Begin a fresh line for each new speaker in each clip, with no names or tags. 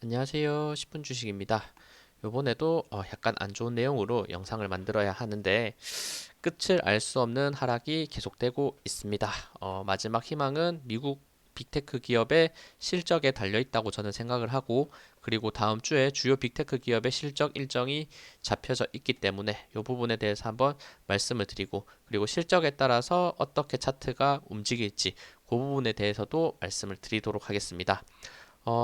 안녕하세요. 10분 주식입니다. 요번에도 약간 안 좋은 내용으로 영상을 만들어야 하는데 끝을 알 수 없는 하락이 계속되고 있습니다. 마지막 희망은 미국 빅테크 기업의 실적에 달려 있다고 저는 생각을 하고, 그리고 다음 주에 주요 빅테크 기업의 실적 일정이 잡혀져 있기 때문에 이 부분에 대해서 한번 말씀을 드리고, 그리고 실적에 따라서 어떻게 차트가 움직일지 그 부분에 대해서도 말씀을 드리도록 하겠습니다.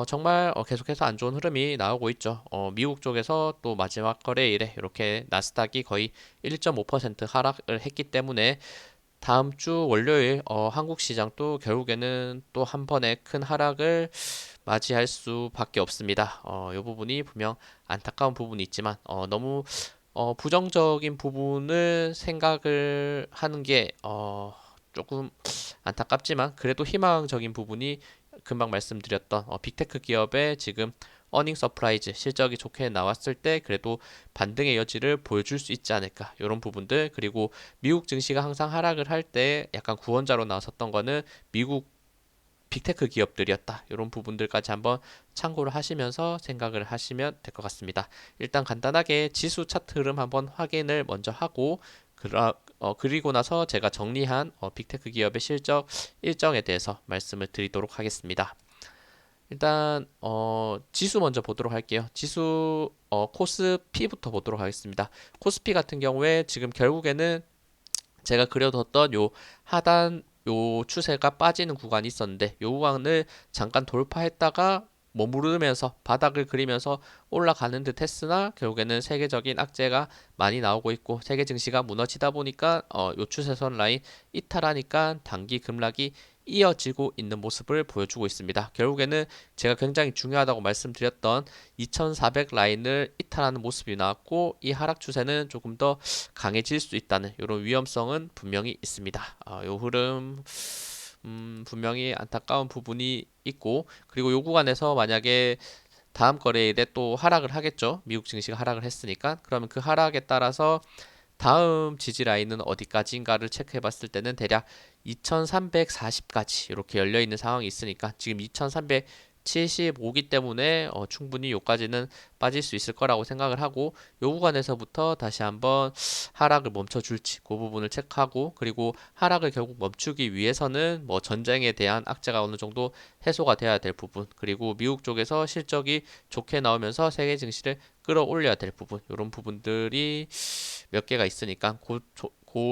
정말 계속해서 안 좋은 흐름이 나오고 있죠. 미국 쪽에서 또 마지막 거래일에 이렇게 나스닥이 거의 1.5% 하락을 했기 때문에 다음 주 월요일 한국 시장도 결국에는 또 한 번의 큰 하락을 맞이할 수밖에 없습니다. 이 부분이 분명 안타까운 부분이 있지만 너무 부정적인 부분을 생각을 하는 게 조금 안타깝지만 그래도 희망적인 부분이 금방 말씀드렸던 빅테크 기업의 지금 어닝 서프라이즈 실적이 좋게 나왔을 때 그래도 반등의 여지를 보여줄 수 있지 않을까 이런 부분들. 그리고 미국 증시가 항상 하락을 할 때 약간 구원자로 나섰던 거는 미국 빅테크 기업들이었다. 이런 부분들까지 한번 참고를 하시면서 생각을 하시면 될 것 같습니다. 일단 간단하게 지수 차트 흐름 한번 확인을 먼저 하고, 그리고 나서 제가 정리한 빅테크 기업의 실적 일정에 대해서 말씀을 드리도록 하겠습니다. 일단 지수 먼저 보도록 할게요. 지수 코스피부터 보도록 하겠습니다. 코스피 같은 경우에 지금 결국에는 제가 그려뒀던 요 하단 요 추세가 빠지는 구간이 있었는데 요 구간을 잠깐 돌파했다가 머무르면서 바닥을 그리면서 올라가는 듯 했으나 결국에는 세계적인 악재가 많이 나오고 있고 세계 증시가 무너지다 보니까 요 추세선 라인 이탈하니까 단기 급락이 이어지고 있는 모습을 보여주고 있습니다. 결국에는 제가 굉장히 중요하다고 말씀드렸던 2400 라인을 이탈하는 모습이 나왔고 이 하락 추세는 조금 더 강해질 수 있다는 이런 위험성은 분명히 있습니다. 이 흐름 분명히 안타까운 부분이 있고, 그리고 요 구간에서 만약에 다음 거래일에 또 하락을 하겠죠. 미국 증시가 하락을 했으니까. 그러면 그 하락에 따라서 다음 지지 라인은 어디까지인가를 체크해 봤을 때는 대략 2340까지 이렇게 열려 있는 상황이 있으니까 지금 2375기 때문에 충분히 요까지는 빠질 수 있을 거라고 생각을 하고, 요 구간에서부터 다시 한번 하락을 멈춰 줄지 그 부분을 체크하고, 그리고 하락을 결국 멈추기 위해서는 뭐 전쟁에 대한 악재가 어느 정도 해소가 돼야 될 부분, 그리고 미국 쪽에서 실적이 좋게 나오면서 세계 증시를 끌어올려야 될 부분, 이런 부분들이 몇 개가 있으니까 그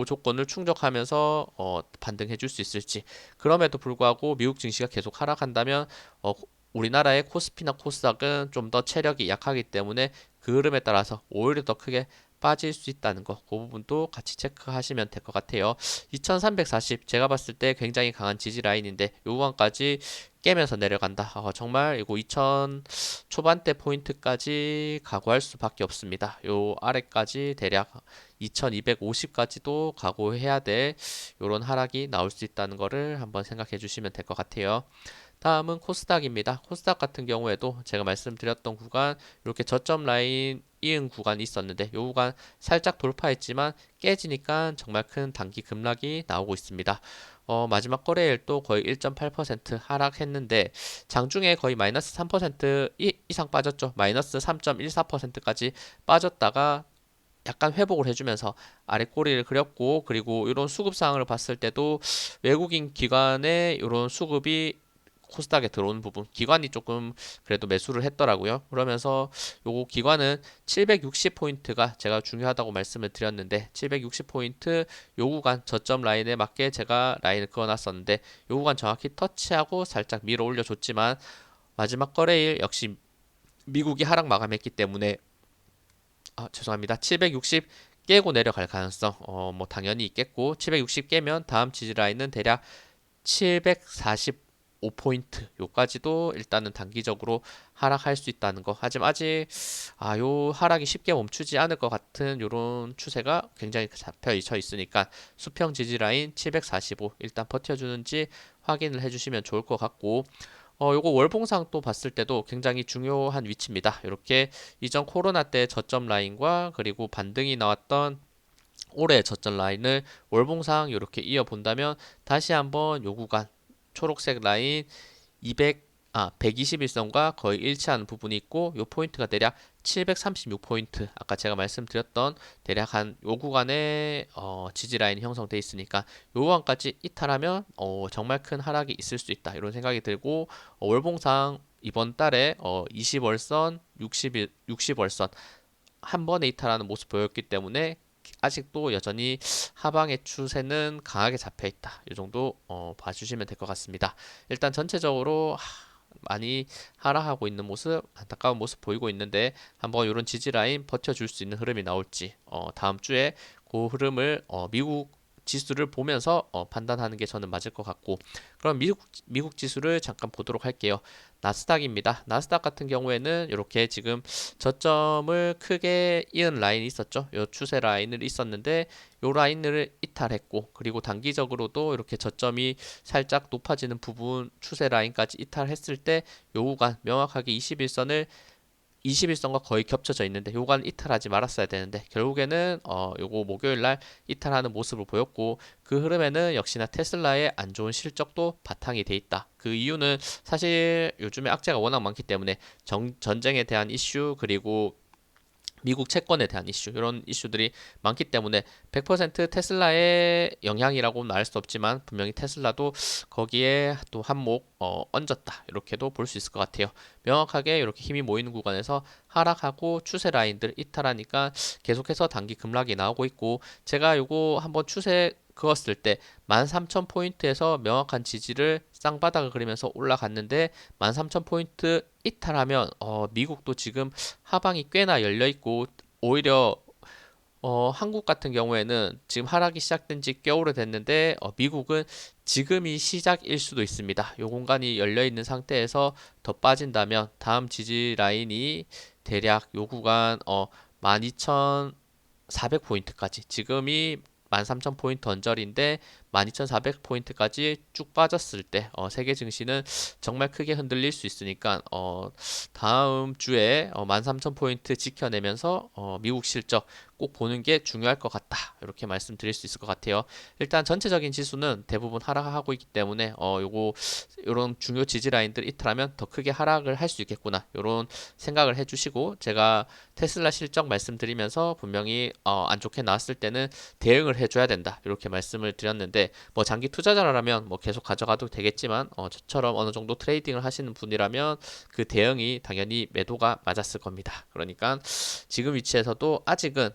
조건을 충족하면서 반등해 줄 수 있을지. 그럼에도 불구하고 미국 증시가 계속 하락한다면 우리나라의 코스피나 코스닥은 좀 더 체력이 약하기 때문에 그 흐름에 따라서 오히려 더 크게 빠질 수 있다는 거, 그 부분도 같이 체크하시면 될 것 같아요. 2340 제가 봤을 때 굉장히 강한 지지 라인인데 요 구간까지 깨면서 내려간다. 정말 이거 2000 초반대 포인트까지 각오할 수밖에 없습니다. 요 아래까지 대략 2250까지도 각오해야 될 요런 하락이 나올 수 있다는 거를 한번 생각해 주시면 될 것 같아요. 다음은 코스닥입니다. 코스닥 같은 경우에도 제가 말씀드렸던 구간 이렇게 저점 라인 이은 구간이 있었는데 이 구간 살짝 돌파했지만 깨지니까 정말 큰 단기 급락이 나오고 있습니다. 마지막 거래일 또 거의 1.8% 하락했는데 장중에 거의 마이너스 3% 이상 빠졌죠. 마이너스 3.14%까지 빠졌다가 약간 회복을 해주면서 아래 꼬리를 그렸고, 그리고 이런 수급 상황을 봤을 때도 외국인 기관의 이런 수급이 코스닥에 들어오는 부분, 기관이 조금 그래도 매수를 했더라고요. 그러면서 요거 기관은 760포인트가 제가 중요하다고 말씀을 드렸는데 760포인트 요 구간 저점 라인에 맞게 제가 라인을 그어놨었는데 요 구간 정확히 터치하고 살짝 밀어 올려줬지만 마지막 거래일 역시 미국이 하락 마감했기 때문에 죄송합니다. 760 깨고 내려갈 가능성 뭐 당연히 있겠고, 760 깨면 다음 지지 라인은 대략 745포인트 요까지도 일단은 단기적으로 하락할 수 있다는 거. 하지만 아직 요 하락이 쉽게 멈추지 않을 것 같은 요런 추세가 굉장히 잡혀 있으니까 수평 지지 라인 745 일단 버텨주는지 확인을 해주시면 좋을 것 같고, 요거 월봉상 또 봤을 때도 굉장히 중요한 위치입니다. 이렇게 이전 코로나 때 저점 라인과 그리고 반등이 나왔던 올해 저점 라인을 월봉상 이렇게 이어 본다면 다시 한번 요 구간 초록색 라인 200 121선과 거의 일치하는 부분이 있고 요 포인트가 대략 736포인트 아까 제가 말씀드렸던 대략 한 요 구간에 지지 라인이 형성돼 있으니까 요 구간까지 이탈하면 정말 큰 하락이 있을 수 있다 이런 생각이 들고 월봉상 이번 달에 20월선, 60월선 한 번에 이탈하는 모습 보였기 때문에 아직도 여전히 하방의 추세는 강하게 잡혀 있다. 이 정도 봐주시면 될 것 같습니다. 일단 전체적으로 많이 하락하고 있는 모습, 안타까운 모습 보이고 있는데 한번 이런 지지 라인 버텨줄 수 있는 흐름이 나올지 다음 주에 그 흐름을 미국 지수를 보면서 판단하는 게 저는 맞을 것 같고 그럼 미국 지수를 잠깐 보도록 할게요. 나스닥입니다. 나스닥 같은 경우에는 이렇게 지금 저점을 크게 이은 라인이 있었죠. 요 추세 라인을 있었는데 요 라인을 이탈했고 그리고 단기적으로도 이렇게 저점이 살짝 높아지는 부분 추세 라인까지 이탈했을 때 요 구간 명확하게 21선과 거의 겹쳐져 있는데 요간 이탈하지 말았어야 되는데 결국에는 요거 목요일 날 이탈하는 모습을 보였고 그 흐름에는 역시나 테슬라의 안 좋은 실적도 바탕이 돼 있다. 그 이유는 사실 요즘에 악재가 워낙 많기 때문에 전쟁에 대한 이슈 그리고 미국 채권에 대한 이슈 이런 이슈들이 많기 때문에 100% 테슬라의 영향이라고는 알 수 없지만 분명히 테슬라도 거기에 또 한몫 얹었다 이렇게도 볼 수 있을 것 같아요. 명확하게 이렇게 힘이 모이는 구간에서 하락하고 추세 라인들 이탈하니까 계속해서 단기 급락이 나오고 있고 제가 요거 한번 추세 그었을 때 13,000포인트에서 명확한 지지를 쌍바닥을 그리면서 올라갔는데 13,000포인트 이탈하면 미국도 지금 하방이 꽤나 열려 있고 오히려 한국 같은 경우에는 지금 하락이 시작된 지 꽤 오래됐는데 미국은 지금이 시작일 수도 있습니다. 요 공간이 열려 있는 상태에서 더 빠진다면 다음 지지 라인이 대략 요 구간 12,400포인트까지 지금이 13,000포인트 언저리인데 12,400포인트까지 쭉 빠졌을 때 세계 증시는 정말 크게 흔들릴 수 있으니까 다음 주에 13,000포인트 지켜내면서 미국 실적 꼭 보는 게 중요할 것 같다. 이렇게 말씀드릴 수 있을 것 같아요. 일단 전체적인 지수는 대부분 하락하고 있기 때문에 요런 중요 지지 라인들 이탈하면 더 크게 하락을 할 수 있겠구나. 요런 생각을 해주시고 제가 테슬라 실적 말씀드리면서 분명히 안 좋게 나왔을 때는 대응을 해줘야 된다. 이렇게 말씀을 드렸는데 뭐 장기 투자자라면 뭐 계속 가져가도 되겠지만 저처럼 어느 정도 트레이딩을 하시는 분이라면 그 대응이 당연히 매도가 맞았을 겁니다. 그러니까 지금 위치에서도 아직은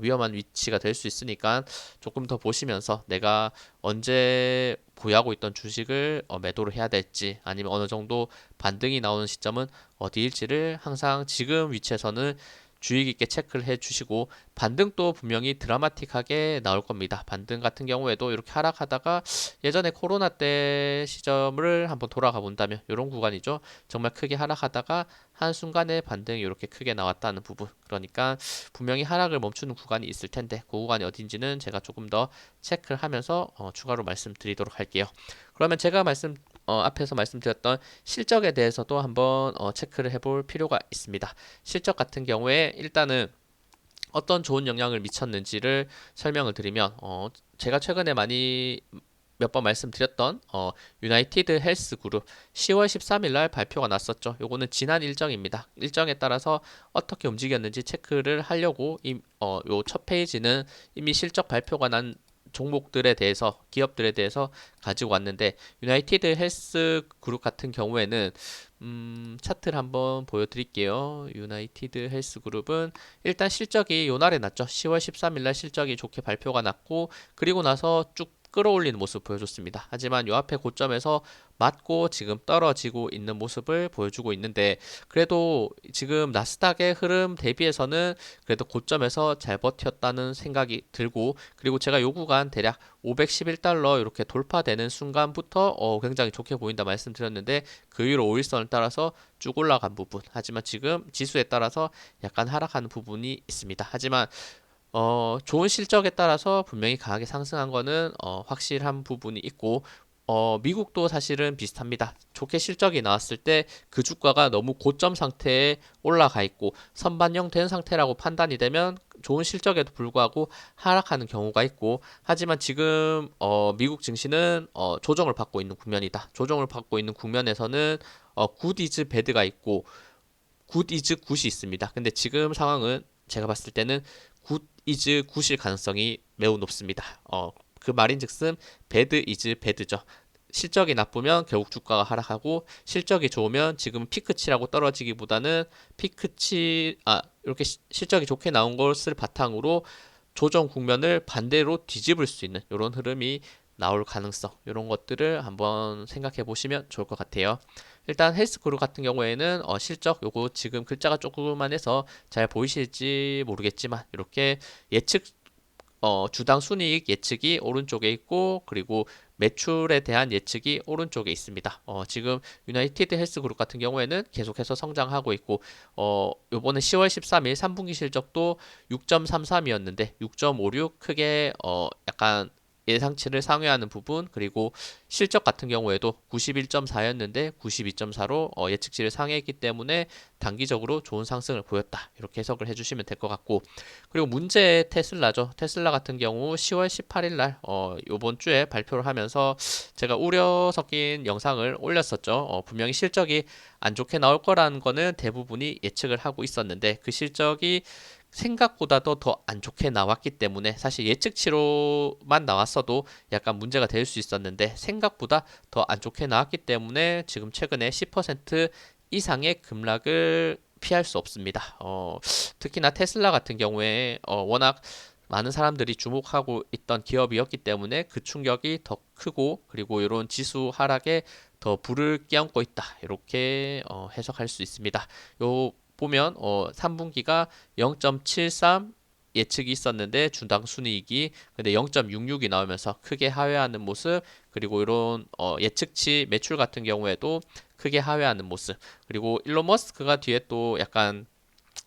위험한 위치가 될 수 있으니까 조금 더 보시면서 내가 언제 보유하고 있던 주식을 매도를 해야 될지 아니면 어느 정도 반등이 나오는 시점은 어디일지를 항상 지금 위치에서는 주의 깊게 체크를 해 주시고 반등도 분명히 드라마틱하게 나올 겁니다. 반등 같은 경우에도 이렇게 하락하다가 예전에 코로나 때 시점을 한번 돌아가 본다면 이런 구간이죠. 정말 크게 하락하다가 한순간에 반등이 이렇게 크게 나왔다는 부분. 그러니까 분명히 하락을 멈추는 구간이 있을 텐데 그 구간이 어딘지는 제가 조금 더 체크를 하면서 추가로 말씀드리도록 할게요. 그러면 제가 앞에서 말씀드렸던 실적에 대해서도 한번 체크를 해볼 필요가 있습니다. 실적 같은 경우에 일단은 어떤 좋은 영향을 미쳤는지를 설명을 드리면 제가 최근에 많이 몇 번 말씀드렸던 유나이티드 헬스 그룹 10월 13일 날 발표가 났었죠. 요거는 지난 일정입니다. 일정에 따라서 어떻게 움직였는지 체크를 하려고 요 첫 페이지는 이미 실적 발표가 난 종목들에 대해서 기업들에 대해서 가지고 왔는데 유나이티드 헬스 그룹 같은 경우에는 차트를 한번 보여드릴게요. 유나이티드 헬스 그룹은 일단 실적이 요날에 났죠. 10월 13일 날 실적이 좋게 발표가 났고 그리고 나서 쭉 끌어올리는 모습 보여줬습니다. 하지만 요 앞에 고점에서 맞고 지금 떨어지고 있는 모습을 보여주고 있는데 그래도 지금 나스닥의 흐름 대비해서는 그래도 고점에서 잘 버텼다는 생각이 들고 그리고 제가 요 구간 대략 511달러 이렇게 돌파되는 순간부터 굉장히 좋게 보인다 말씀드렸는데 그 위로 5일선을 따라서 쭉 올라간 부분 하지만 지금 지수에 따라서 약간 하락하는 부분이 있습니다. 하지만 좋은 실적에 따라서 분명히 강하게 상승한 거는 확실한 부분이 있고 미국도 사실은 비슷합니다. 좋게 실적이 나왔을 때 그 주가가 너무 고점 상태에 올라가 있고 선반영 된 상태라고 판단이 되면 좋은 실적에도 불구하고 하락하는 경우가 있고 하지만 지금 미국 증시는 조정을 받고 있는 국면이다. 조정을 받고 있는 국면에서는 굿 이즈 배드가 있고 굿 이즈 굿이 있습니다. 근데 지금 상황은 제가 봤을 때는 굿 이즈 굿일 가능성이 매우 높습니다. 그 말인즉슨 배드 이즈 배드죠. 실적이 나쁘면 결국 주가가 하락하고 실적이 좋으면 지금 피크치라고 떨어지기보다는 이렇게 실적이 좋게 나온 것을 바탕으로 조정 국면을 반대로 뒤집을 수 있는 이런 흐름이 나올 가능성 이런 것들을 한번 생각해 보시면 좋을 것 같아요. 일단 헬스그룹 같은 경우에는 실적 요거 지금 글자가 조그만해서 잘 보이실지 모르겠지만 이렇게 예측 주당 순이익 예측이 오른쪽에 있고 그리고 매출에 대한 예측이 오른쪽에 있습니다. 지금 유나이티드 헬스그룹 같은 경우에는 계속해서 성장하고 있고 요번에 10월 13일 3분기 실적도 6.33이었는데 6.56 크게 약간 예상치를 상회하는 부분 그리고 실적 같은 경우에도 91.4였는데 92.4로 예측치를 상회했기 때문에 단기적으로 좋은 상승을 보였다. 이렇게 해석을 해주시면 될 것 같고 그리고 문제의 테슬라죠. 테슬라 같은 경우 10월 18일 날 요번 주에 발표를 하면서 제가 우려 섞인 영상을 올렸었죠. 분명히 실적이 안 좋게 나올 거라는 거는 대부분이 예측을 하고 있었는데 그 실적이 생각보다도 더 안 좋게 나왔기 때문에 사실 예측치로만 나왔어도 약간 문제가 될 수 있었는데 생각보다 더 안 좋게 나왔기 때문에 지금 최근에 10% 이상의 급락을 피할 수 없습니다. 특히나 테슬라 같은 경우에 워낙 많은 사람들이 주목하고 있던 기업이었기 때문에 그 충격이 더 크고 그리고 이런 지수 하락에 더 불을 끼얹고 있다. 이렇게 해석할 수 있습니다. 요 보면 3분기가 0.73 예측이 있었는데 주당 순이익이 근데 0.66이 나오면서 크게 하회하는 모습 그리고 이런 예측치 매출 같은 경우에도 크게 하회하는 모습 그리고 일론 머스크가 뒤에 또 약간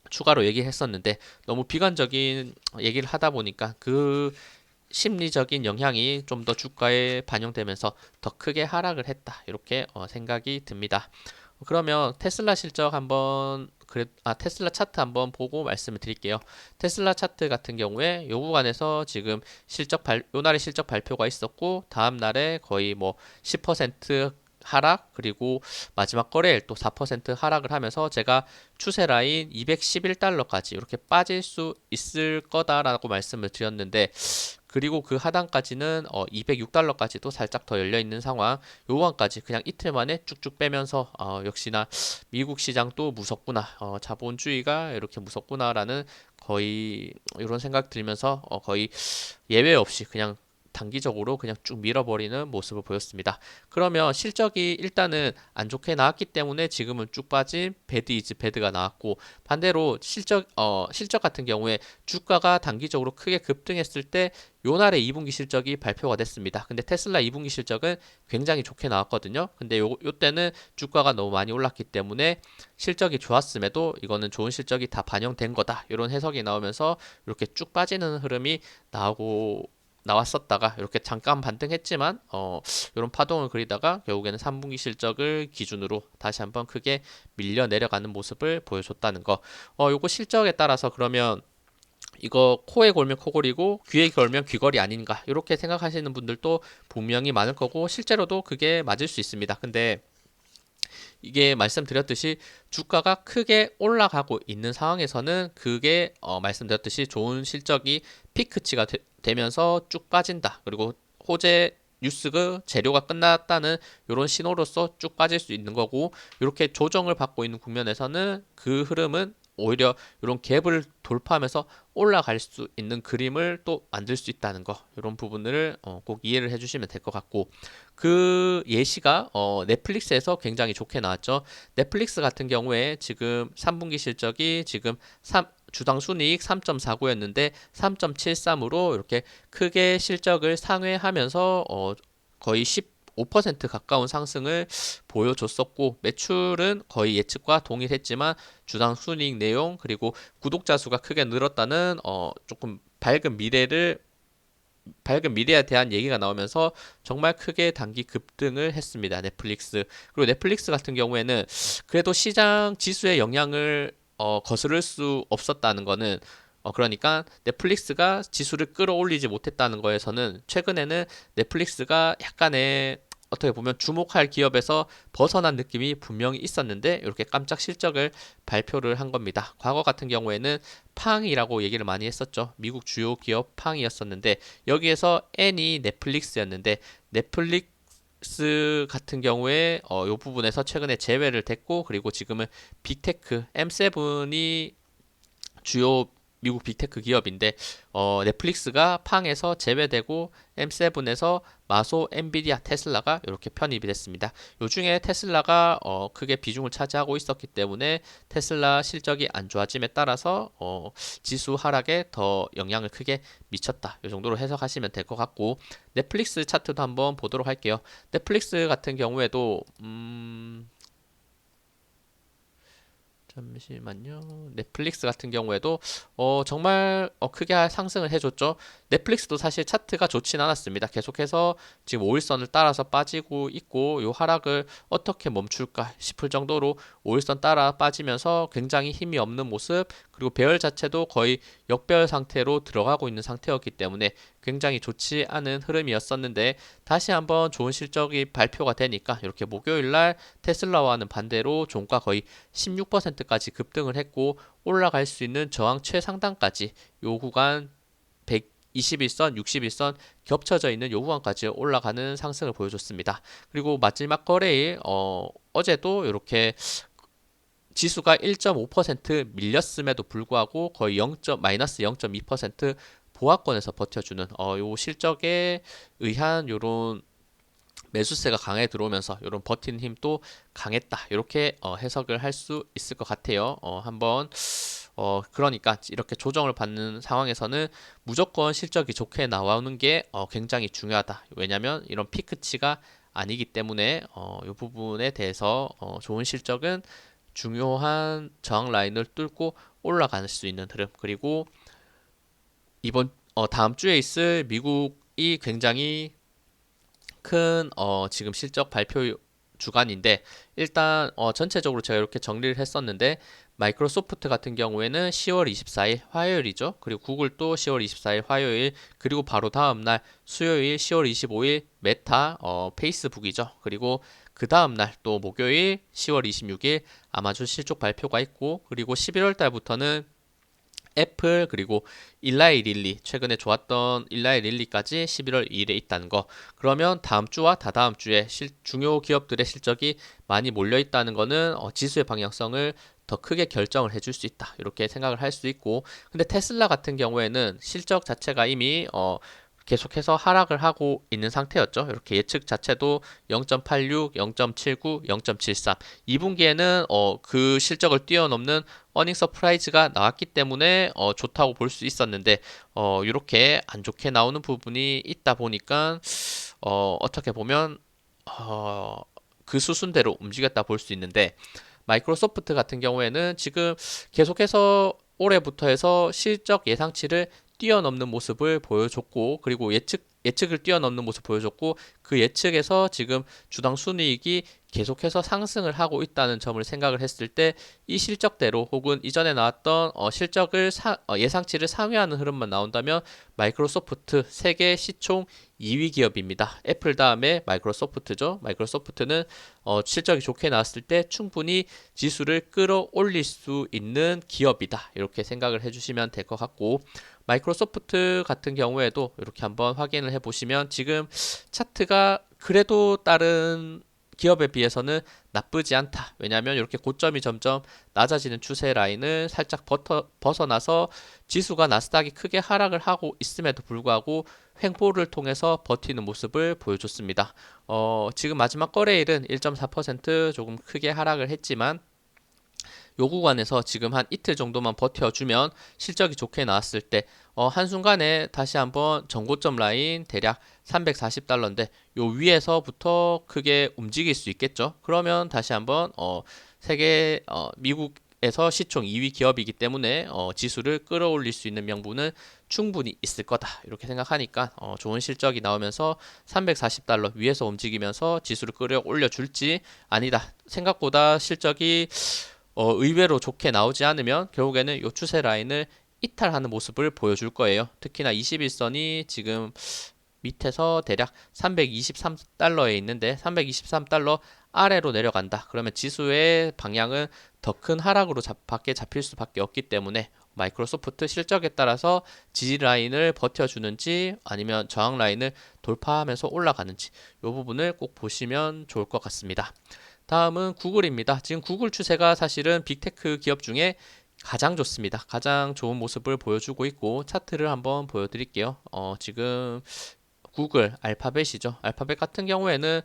추가로 얘기했었는데 너무 비관적인 얘기를 하다 보니까 그 심리적인 영향이 좀 더 주가에 반영되면서 더 크게 하락을 했다 이렇게 생각이 듭니다. 그러면 테슬라 실적 한번 테슬라 차트 한번 보고 말씀을 드릴게요. 테슬라 차트 같은 경우에 요 구간에서 지금 요 날에 실적 발표가 있었고 다음 날에 거의 뭐 10% 하락 그리고 마지막 거래일 또 4% 하락을 하면서 제가 추세 라인 211달러까지 이렇게 빠질 수 있을 거다라고 말씀을 드렸는데 그리고 그 하단까지는 206달러까지도 살짝 더 열려 있는 상황. 요구간까지 그냥 이틀 만에 쭉쭉 빼면서 역시나 미국 시장도 무섭구나. 자본주의가 이렇게 무섭구나라는 거의 이런 생각 들면서 거의 예외 없이 그냥 단기적으로 그냥 쭉 밀어버리는 모습을 보였습니다. 그러면 실적이 일단은 안 좋게 나왔기 때문에 지금은 쭉 빠진 배드 이즈 배드가 나왔고 반대로 실적 같은 경우에 주가가 단기적으로 크게 급등했을 때 요날의 2분기 실적이 발표가 됐습니다. 근데 테슬라 2분기 실적은 굉장히 좋게 나왔거든요. 근데 요 때는 주가가 너무 많이 올랐기 때문에 실적이 좋았음에도 이거는 좋은 실적이 다 반영된 거다. 이런 해석이 나오면서 이렇게 쭉 빠지는 흐름이 나왔었다가 이렇게 잠깐 반등했지만 이런 파동을 그리다가 결국에는 3분기 실적을 기준으로 다시 한번 크게 밀려 내려가는 모습을 보여줬다는 거. 요거 실적에 따라서 그러면 이거 코에 걸면 코골이고 귀에 걸면 귀걸이 아닌가 이렇게 생각하시는 분들도 분명히 많을 거고 실제로도 그게 맞을 수 있습니다. 근데 이게 말씀드렸듯이 주가가 크게 올라가고 있는 상황에서는 그게 말씀드렸듯이 좋은 실적이 피크치가 되면서 쭉 빠진다. 그리고 호재 뉴스가 재료가 끝났다는 이런 신호로서 쭉 빠질 수 있는 거고 이렇게 조정을 받고 있는 국면에서는 그 흐름은 오히려 이런 갭을 돌파하면서 올라갈 수 있는 그림을 또 만들 수 있다는 거 이런 부분을 꼭 이해를 해주시면 될 것 같고 그 예시가 넷플릭스에서 굉장히 좋게 나왔죠. 넷플릭스 같은 경우에 지금 3분기 실적이 지금 주당 순이익 3.49였는데 3.73으로 이렇게 크게 실적을 상회하면서 거의 15% 가까운 상승을 보여줬었고 매출은 거의 예측과 동일했지만 주당 순이익 내용 그리고 구독자 수가 크게 늘었다는 조금 밝은 미래에 대한 얘기가 나오면서 정말 크게 단기 급등을 했습니다. 넷플릭스. 그리고 넷플릭스 같은 경우에는 그래도 시장 지수의 영향을 거스를 수 없었다는 거는 그러니까 넷플릭스가 지수를 끌어올리지 못했다는 거에서는 최근에는 넷플릭스가 약간의 어떻게 보면 주목할 기업에서 벗어난 느낌이 분명히 있었는데 이렇게 깜짝 실적을 발표를 한 겁니다. 과거 같은 경우에는 팡이라고 얘기를 많이 했었죠. 미국 주요 기업 팡이었었는데 여기에서 N이 넷플릭스였는데 넷플릭스 같은 경우에 이 부분에서 최근에 제외를 됐고 그리고 지금은 빅테크 M7이 주요 미국 빅테크 기업인데 넷플릭스가 팡에서 제외되고 M7에서 마소, 엔비디아, 테슬라가 이렇게 편입이 됐습니다. 요 중에 테슬라가 크게 비중을 차지하고 있었기 때문에 테슬라 실적이 안 좋아짐에 따라서 지수 하락에 더 영향을 크게 미쳤다. 이 정도로 해석하시면 될 것 같고 넷플릭스 차트도 한번 보도록 할게요. 넷플릭스 같은 경우에도 잠시만요. 넷플릭스 같은 경우에도 정말 크게 상승을 해줬죠. 넷플릭스도 사실 차트가 좋진 않았습니다. 계속해서 지금 5일선을 따라서 빠지고 있고 이 하락을 어떻게 멈출까 싶을 정도로 5일선 따라 빠지면서 굉장히 힘이 없는 모습 그리고 배열 자체도 거의 역배열 상태로 들어가고 있는 상태였기 때문에 굉장히 좋지 않은 흐름이었었는데 다시 한번 좋은 실적이 발표가 되니까 이렇게 목요일날 테슬라와는 반대로 종가 거의 16%까지 급등을 했고 올라갈 수 있는 저항 최상단까지 요 구간 121선, 61선 겹쳐져 있는 요 구간까지 올라가는 상승을 보여줬습니다. 그리고 마지막 거래일 어제도 이렇게 지수가 1.5% 밀렸음에도 불구하고 거의 마이너스 0.2% 보합권에서 버텨주는 요 실적에 의한 요런 매수세가 강하게 들어오면서 이런 버티는 힘도 강했다. 이렇게 해석을 할 수 있을 것 같아요. 한번 그러니까 이렇게 조정을 받는 상황에서는 무조건 실적이 좋게 나오는 게 굉장히 중요하다. 왜냐하면 이런 피크치가 아니기 때문에 이 부분에 대해서 좋은 실적은 중요한 저항 라인을 뚫고 올라갈 수 있는 흐름 그리고 이번 다음 주에 있을 미국이 굉장히 큰 지금 실적 발표 주간인데 일단 전체적으로 제가 이렇게 정리를 했었는데 마이크로소프트 같은 경우에는 10월 24일 화요일이죠. 그리고 구글도 10월 24일 화요일 그리고 바로 다음날 수요일 10월 25일 메타 페이스북이죠. 그리고 그 다음날 또 목요일 10월 26일 아마존 실적 발표가 있고 그리고 11월 달부터는 애플 그리고 일라이 릴리 최근에 좋았던 일라이 릴리까지 11월 2일에 있다는 거 그러면 다음 주와 다다음 주에 중요 기업들의 실적이 많이 몰려 있다는 거는 지수의 방향성을 더 크게 결정을 해줄 수 있다 이렇게 생각을 할 수 있고 근데 테슬라 같은 경우에는 실적 자체가 이미 계속해서 하락을 하고 있는 상태였죠. 이렇게 예측 자체도 0.86, 0.79, 0.73. 2분기에는 그 실적을 뛰어넘는 어닝 서프라이즈가 나왔기 때문에 좋다고 볼 수 있었는데 이렇게 안 좋게 나오는 부분이 있다 보니까 어떻게 보면 그 수순대로 움직였다 볼 수 있는데 마이크로소프트 같은 경우에는 지금 계속해서 올해부터 해서 실적 예상치를 뛰어넘는 모습을 보여줬고 그리고 예측을 뛰어넘는 모습 보여줬고 그 예측에서 지금 주당 순이익이 계속해서 상승을 하고 있다는 점을 생각을 했을 때 이 실적대로 혹은 이전에 나왔던 실적을 예상치를 상회하는 흐름만 나온다면 마이크로소프트 세계 시총 2위 기업입니다. 애플 다음에 마이크로소프트죠. 마이크로소프트는 실적이 좋게 나왔을 때 충분히 지수를 끌어올릴 수 있는 기업이다. 이렇게 생각을 해주시면 될 것 같고 마이크로소프트 같은 경우에도 이렇게 한번 확인을 해보시면 지금 차트가 그래도 다른 기업에 비해서는 나쁘지 않다. 왜냐하면 이렇게 고점이 점점 낮아지는 추세 라인을 살짝 벗어나서 지수가 나스닥이 크게 하락을 하고 있음에도 불구하고 횡보를 통해서 버티는 모습을 보여줬습니다. 지금 마지막 거래일은 1.4% 조금 크게 하락을 했지만 요 구간에서 지금 한 이틀 정도만 버텨주면 실적이 좋게 나왔을 때 한순간에 다시 한번 전고점 라인 대략 340달러인데 요 위에서부터 크게 움직일 수 있겠죠. 그러면 다시 한번 세계 미국에서 시총 2위 기업이기 때문에 지수를 끌어올릴 수 있는 명분은 충분히 있을 거다. 이렇게 생각하니까 좋은 실적이 나오면서 340달러 위에서 움직이면서 지수를 끌어올려 줄지 아니다. 생각보다 실적이 의외로 좋게 나오지 않으면 결국에는 이 추세 라인을 이탈하는 모습을 보여줄 거예요. 특히나 21선이 지금 밑에서 대략 323달러에 있는데 323달러 아래로 내려간다. 그러면 지수의 방향은 더 큰 하락으로 밖에 잡힐 수밖에 없기 때문에 마이크로소프트 실적에 따라서 지지 라인을 버텨주는지 아니면 저항 라인을 돌파하면서 올라가는지 이 부분을 꼭 보시면 좋을 것 같습니다. 다음은 구글입니다. 지금 구글 추세가 사실은 빅테크 기업 중에 가장 좋습니다. 가장 좋은 모습을 보여주고 있고 차트를 한번 보여드릴게요. 지금 구글 알파벳이죠. 알파벳 같은 경우에는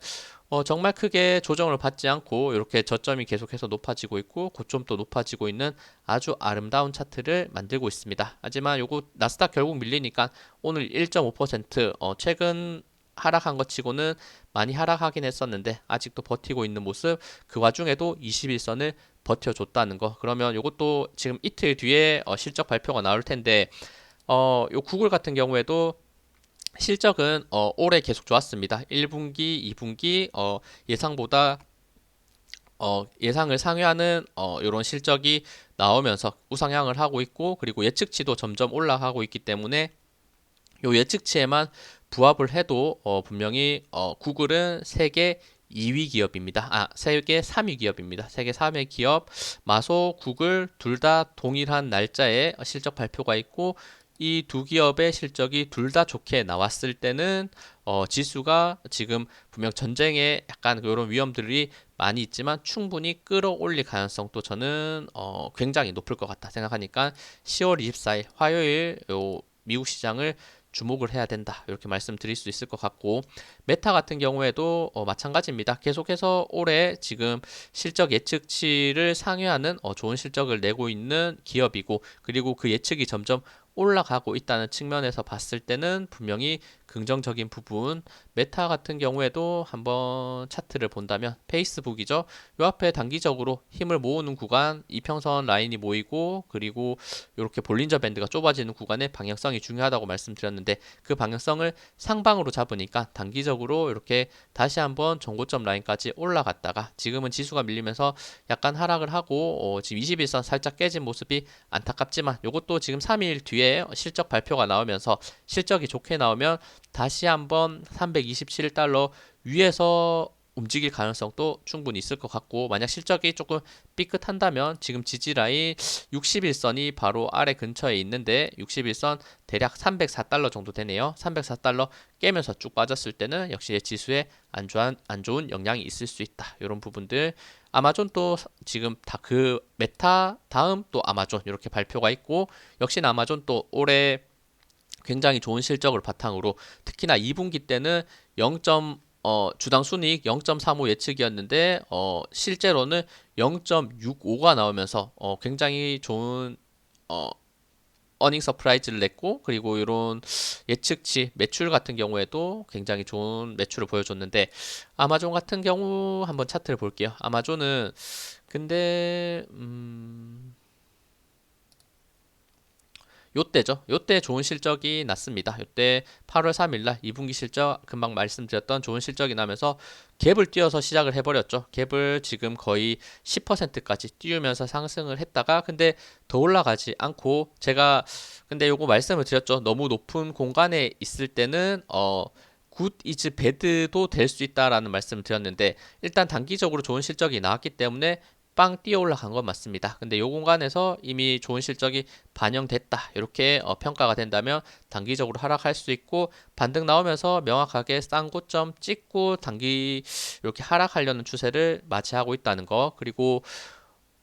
정말 크게 조정을 받지 않고 이렇게 저점이 계속해서 높아지고 있고 고점도 높아지고 있는 아주 아름다운 차트를 만들고 있습니다. 하지만 요거 나스닥 결국 밀리니까 오늘 1.5% 최근 하락한 것 치고는 많이 하락하긴 했었는데 아직도 버티고 있는 모습, 그 와중에도 21선을 버텨줬다는 거. 그러면 요것도 지금 이틀 뒤에 실적 발표가 나올 텐데 요 구글 같은 경우에도 실적은 올해 계속 좋았습니다. 1분기, 2분기 예상보다 예상을 상회하는 이런 실적이 나오면서 우상향을 하고 있고, 그리고 예측치도 점점 올라가고 있기 때문에 요 예측치에만 부합을 해도 분명히 구글은 세계 2위 기업입니다. 세계 3위 기업입니다. 세계 3위 기업 마소, 구글 둘 다 동일한 날짜에 실적 발표가 있고, 이 두 기업의 실적이 둘 다 좋게 나왔을 때는 지수가 지금 분명 전쟁에 약간 이런 위험들이 많이 있지만 충분히 끌어올릴 가능성도 저는 굉장히 높을 것 같다 생각하니까 10월 24일 화요일 요 미국 시장을 주목을 해야 된다 이렇게 말씀드릴 수 있을 것 같고, 메타 같은 경우에도 마찬가지입니다. 계속해서 올해 지금 실적 예측치를 상회하는 좋은 실적을 내고 있는 기업이고, 그리고 그 예측이 점점 올라가고 있다는 측면에서 봤을 때는 분명히 긍정적인 부분, 메타 같은 경우에도 한번 차트를 본다면 페이스북이죠. 요 앞에 단기적으로 힘을 모으는 구간, 이평선 라인이 모이고, 그리고 이렇게 볼린저 밴드가 좁아지는 구간의 방향성이 중요하다고 말씀드렸는데, 그 방향성을 상방으로 잡으니까 단기적으로 이렇게 다시 한번 정고점 라인까지 올라갔다가 지금은 지수가 밀리면서 약간 하락을 하고 지금 21선 살짝 깨진 모습이 안타깝지만, 이것도 지금 3일 뒤에 실적 발표가 나오면서 실적이 좋게 나오면 다시 한번 327달러 위에서 움직일 가능성도 충분히 있을 것 같고, 만약 실적이 조금 삐끗한다면 지금 지지라인 61선이 바로 아래 근처에 있는데 61선 대략 304달러 정도 되네요. 304달러 깨면서 쭉 빠졌을 때는 역시 지수에 안 좋은 영향이 있을 수 있다. 이런 부분들, 아마존 또 지금 다 그 메타 다음 또 아마존 이렇게 발표가 있고, 역시나 아마존 또 올해 굉장히 좋은 실적을 바탕으로 특히나 2분기 때는 0. 주당 순이익 0.35 예측이었는데 실제로는 0.65가 나오면서 굉장히 좋은 어, 어닝 서프라이즈를 냈고, 그리고 이런 예측치 매출 같은 경우에도 굉장히 좋은 매출을 보여줬는데, 아마존 같은 경우 한번 차트를 볼게요. 아마존은 근데 요때죠. 요때 좋은 실적이 났습니다. 요때 8월 3일날 2분기 실적 금방 말씀드렸던 좋은 실적이 나면서 갭을 띄워서 시작을 해버렸죠. 갭을 지금 거의 10%까지 띄우면서 상승을 했다가 근데 더 올라가지 않고, 제가 근데 요거 말씀을 드렸죠. 너무 높은 공간에 있을 때는 굿 이즈 배드도 될 수 있다라는 말씀을 드렸는데, 일단 단기적으로 좋은 실적이 나왔기 때문에 빵 뛰어 올라간 건 맞습니다. 근데 이 공간에서 이미 좋은 실적이 반영됐다 이렇게 평가가 된다면 단기적으로 하락할 수 있고, 반등 나오면서 명확하게 싼 고점 찍고 단기 이렇게 하락하려는 추세를 맞이하고 있다는 거. 그리고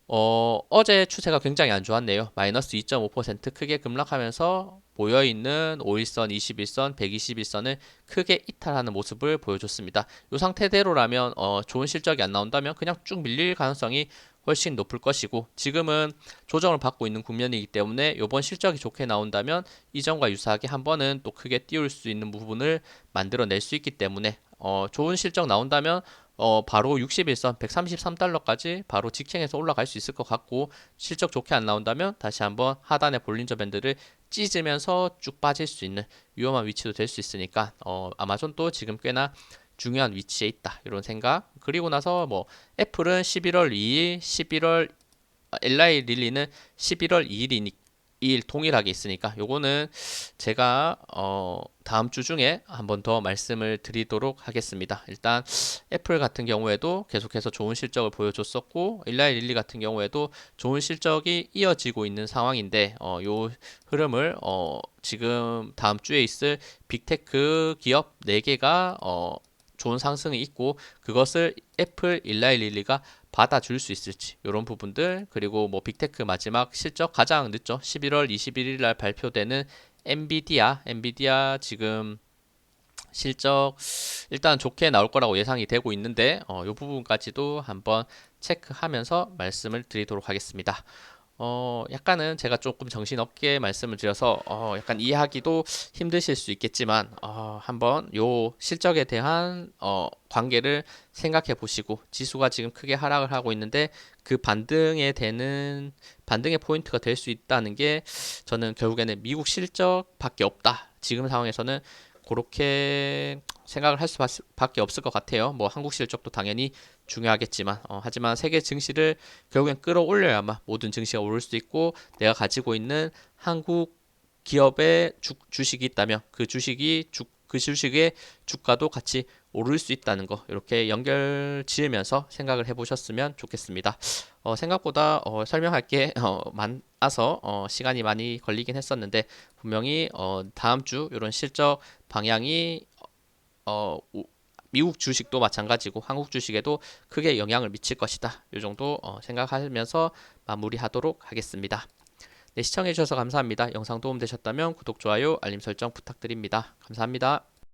어제 추세가 굉장히 안 좋았네요. 마이너스 2.5% 크게 급락하면서 모여있는 5일선, 21선, 121선을 크게 이탈하는 모습을 보여줬습니다. 이 상태대로라면 좋은 실적이 안 나온다면 그냥 쭉 밀릴 가능성이 훨씬 높을 것이고, 지금은 조정을 받고 있는 국면이기 때문에 이번 실적이 좋게 나온다면 이전과 유사하게 한 번은 또 크게 띄울 수 있는 부분을 만들어낼 수 있기 때문에 좋은 실적 나온다면 바로 61선 133달러까지 바로 직행해서 올라갈 수 있을 것 같고, 실적 좋게 안 나온다면 다시 한번 하단의 볼린저 밴드를 찢으면서 쭉 빠질 수 있는 위험한 위치도 될 수 있으니까 아마존도 지금 꽤나 중요한 위치에 있다 이런 생각. 그리고 나서 뭐 애플은 11월 2일, 11월 LI 릴리는 11월 2일이니 일 동일하게 있으니까 요거는 제가 다음 주 중에 한번 더 말씀을 드리도록 하겠습니다. 일단 애플 같은 경우에도 계속해서 좋은 실적을 보여줬었고 일라이 릴리 같은 경우에도 좋은 실적이 이어지고 있는 상황인데 요 흐름을 지금 다음 주에 있을 빅테크 기업 4개가 좋은 상승이 있고 그것을 애플, 일라이 릴리가 받아줄 수 있을지 이런 부분들 그리고 뭐 빅테크 마지막 실적 가장 늦죠 11월 21일 날 발표되는 엔비디아 지금 실적 일단 좋게 나올 거라고 예상이 되고 있는데 이 부분까지도 한번 체크하면서 말씀을 드리도록 하겠습니다. 약간은 제가 조금 정신없게 말씀을 드려서 약간 이해하기도 힘드실 수 있겠지만 한번 요 실적에 대한 관계를 생각해 보시고 지수가 지금 크게 하락을 하고 있는데 그 반등의 포인트가 될 수 있다는 게 저는 결국에는 미국 실적밖에 없다. 지금 상황에서는 그렇게 생각을 할 수밖에 없을 것 같아요. 뭐 한국 실적도 당연히 중요하겠지만 하지만 세계 증시를 결국엔 끌어올려야만 모든 증시가 오를 수 있고 내가 가지고 있는 한국 기업의 주식이 있다면 그 주식의 주가도 같이 오를 수 있다는 거 이렇게 연결 지으면서 생각을 해보셨으면 좋겠습니다. 생각보다 설명할 게 많아서 시간이 많이 걸리긴 했었는데 분명히 다음 주 이런 실적 방향이 어, 미국 주식도 마찬가지고 한국 주식에도 크게 영향을 미칠 것이다. 이 정도 생각하면서 마무리하도록 하겠습니다. 네, 시청해주셔서 감사합니다. 영상 도움되셨다면 구독, 좋아요, 알림 설정 부탁드립니다. 감사합니다.